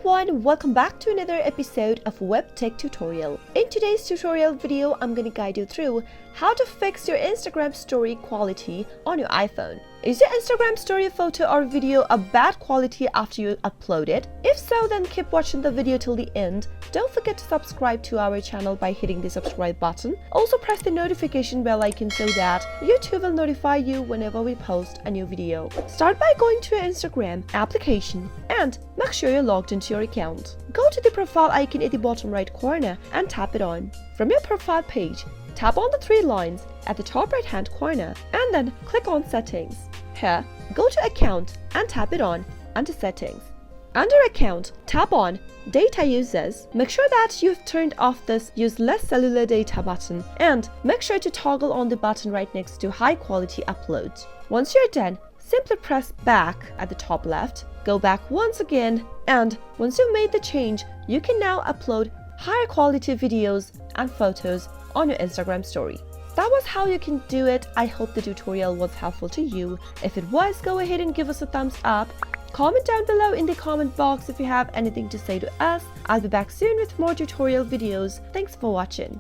everyone, welcome back to another episode of Webtech Tutorial. In today's tutorial video, I'm going to guide you through how to fix your Instagram story quality on your iPhone. Is your Instagram story photo or video a bad quality after you upload it? If so, then keep watching the video till the end. Don't forget to subscribe to our channel by hitting the subscribe button. Also press the notification bell icon so that YouTube will notify you whenever we post a new video. Start by going to your Instagram application and make sure you're logged into your account. Go to the profile icon at the bottom right corner and tap it on. From your profile page, tap on the three lines at the top right hand corner and then click on Settings. Here, go to Account and tap it on under Settings. Under Account, tap on Data Uses. Make sure that you've turned off this Use Less Cellular Data button and make sure to toggle on the button right next to High Quality Uploads. Once you're done, simply press back at the top left, go back once again, and once you've made the change, you can now upload higher quality videos and photos on your Instagram story. That was how you can do it. I hope the tutorial was helpful to you. If it was, go ahead and give us a thumbs up. Comment down below in the comment box if you have anything to say to us. I'll be back soon with more tutorial videos. Thanks for watching.